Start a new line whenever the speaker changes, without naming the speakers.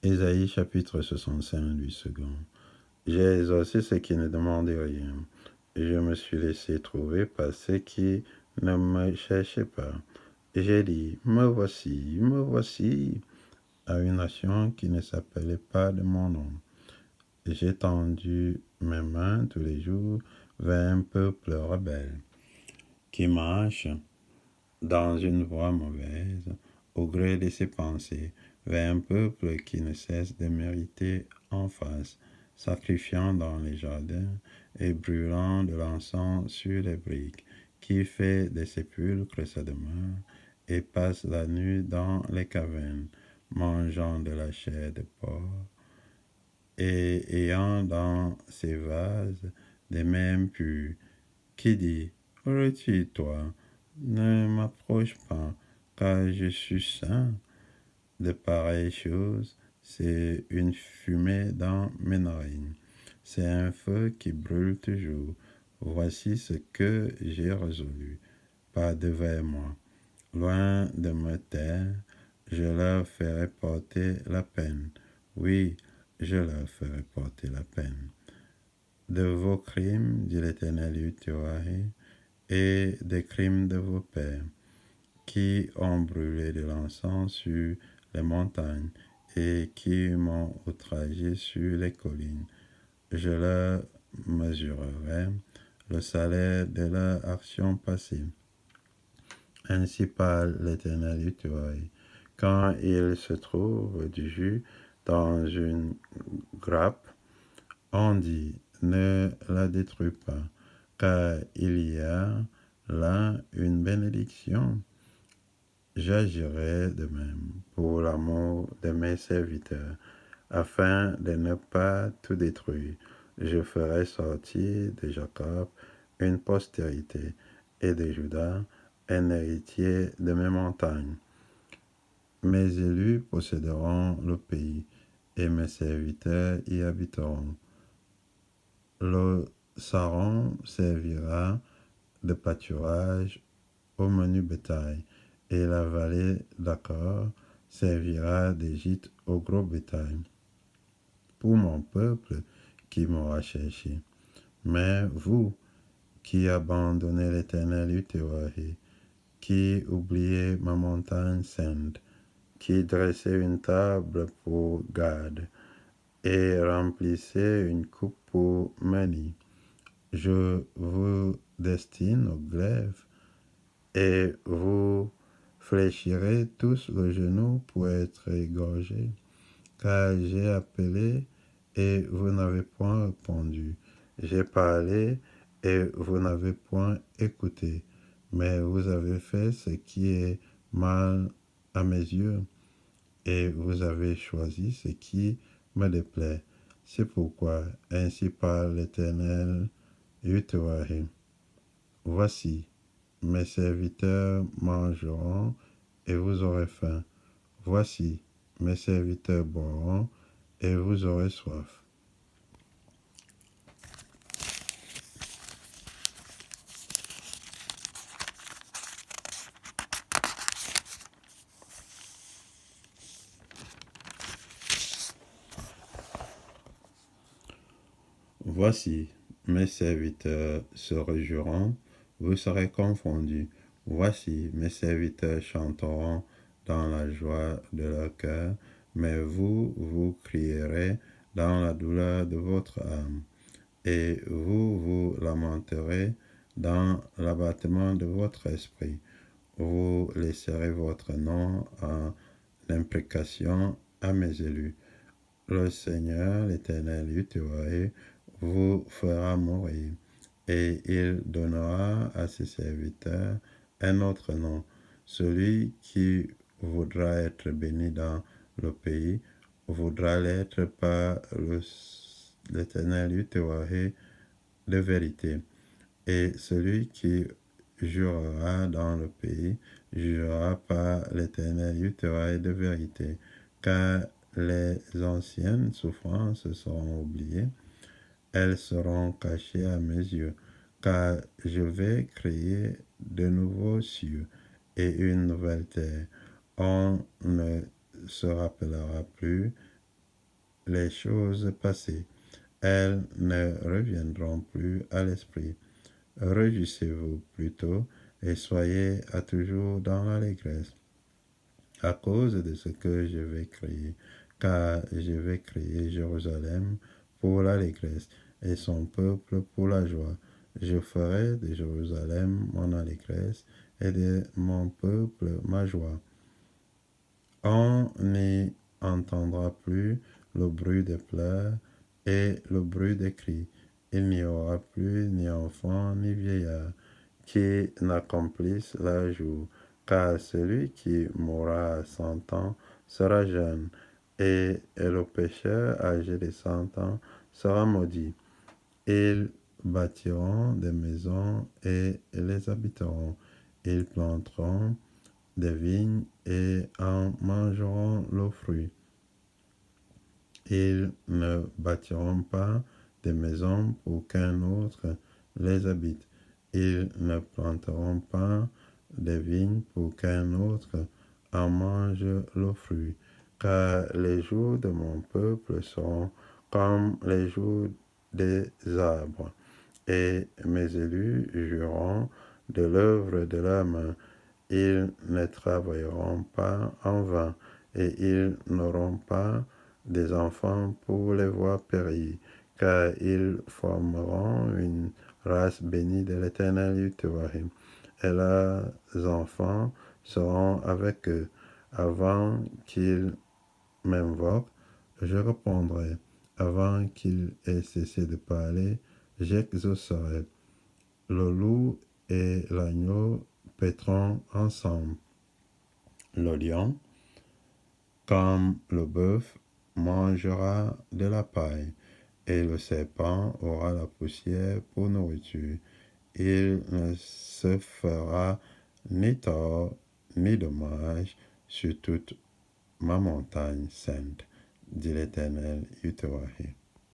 Ésaïe chapitre 65, 8 secondes. J'ai exaucé ceux qui ne demandaient rien. Je me suis laissé trouver par ceux qui ne me cherchaient pas. J'ai dit, me voici, à une nation qui ne s'appelait pas de mon nom. J'ai tendu mes mains tous les jours vers un peuple rebelle qui marche dans une voie mauvaise, au gré de ses pensées, vers un peuple qui ne cesse de mériter en face, sacrifiant dans les jardins et brûlant de l'encens sur les briques, qui fait des sépulcres sa demeure et passe la nuit dans les cavernes, mangeant de la chair de porc et ayant dans ses vases des mains impures, qui dit, retire-toi, ne m'approche pas, car je suis saint. De pareilles choses, c'est une fumée dans mes narines. C'est un feu qui brûle toujours. Voici ce que j'ai résolu. Pas devant moi. Loin de me taire, je leur ferai porter la peine. Oui, je leur ferai porter la peine. De vos crimes, dit l'Éternel Yahweh, et des crimes de vos pères, qui ont brûlé de l'encens sur les montagnes et qui m'ont outragé sur les collines. Je leur mesurerai le salaire de leur action passée. Ainsi parle l'Éternel Yahweh. Quand il se trouve du jus dans une grappe, on dit, ne la détruis pas, car il y a là une bénédiction. J'agirai de même pour l'amour de mes serviteurs, afin de ne pas tout détruire. Je ferai sortir de Jacob une postérité, et de Juda un héritier de mes montagnes. Mes élus posséderont le pays, et mes serviteurs y habiteront. Le Saron servira de pâturage au menu bétail, et la vallée d'Accor servira de gîte au gros bétail, pour mon peuple qui m'aura cherché. Mais vous, qui abandonnez l'Éternel Yahweh, qui oubliez ma montagne sainte, qui dressez une table pour Gad, et remplissez une coupe pour Mani, je vous destine au glaive, et vous fléchirez tous le genou pour être égorgés, car j'ai appelé et vous n'avez point répondu. J'ai parlé et vous n'avez point écouté, mais vous avez fait ce qui est mal à mes yeux, et vous avez choisi ce qui me déplaît. C'est pourquoi, ainsi parle l'Éternel, Yahweh. Voici, mes serviteurs mangeront et vous aurez faim. Voici, mes serviteurs boiront et vous aurez soif. Voici, mes serviteurs se réjouiront, vous serez confondus. Voici, mes serviteurs chanteront dans la joie de leur cœur, mais vous, vous crierez dans la douleur de votre âme, et vous, vous lamenterez dans l'abattement de votre esprit. Vous laisserez votre nom en imprécation à mes élus. Le Seigneur, l'Éternel Yahweh, vous fera mourir, et il donnera à ses serviteurs un autre nom. Celui qui voudra être béni dans le pays voudra l'être par l'Éternel Yahweh de vérité. Et celui qui jurera dans le pays jurera par l'Éternel Yahweh de vérité, car les anciennes souffrances seront oubliées, elles seront cachées à mes yeux, car je vais créer de nouveaux cieux et une nouvelle terre. On ne se rappellera plus les choses passées. Elles ne reviendront plus à l'esprit. Réjouissez-vous plutôt et soyez à toujours dans l'allégresse à cause de ce que je vais créer, car je vais créer Jérusalem pour l'allégresse et son peuple pour la joie. Je ferai de Jérusalem mon allégresse et de mon peuple ma joie. On n'y entendra plus le bruit des pleurs et le bruit des cris. Il n'y aura plus ni enfant ni vieillard qui n'accomplisse leur jour, car celui qui mourra à 100 ans sera jeune, et le pécheur âgé de 100 ans sera maudit. Ils bâtiront des maisons et les habiteront. Ils planteront des vignes et en mangeront leurs fruits. Ils ne bâtiront pas des maisons pour qu'un autre les habite. Ils ne planteront pas des vignes pour qu'un autre en mange leurs fruits. Car les jours de mon peuple seront comme les jours des arbres, et mes élus jouiront de l'œuvre de leurs mains. Ils ne travailleront pas en vain, et ils n'auront pas des enfants pour les voir périr, car ils formeront une race bénie de l'Éternel Yutuvahim, et leurs enfants seront avec eux. Avant qu'ils m'invoquent, je répondrai. Avant qu'ils aient cessé de parler, j'exaucerai. Le loup et l'agneau paîtront ensemble. Le lion, comme le bœuf, mangera de la paille, et le serpent aura la poussière pour nourriture. Il ne se fera ni tort ni dommage sur toute ma montagne sainte, dit l'Éternel Yutwahi.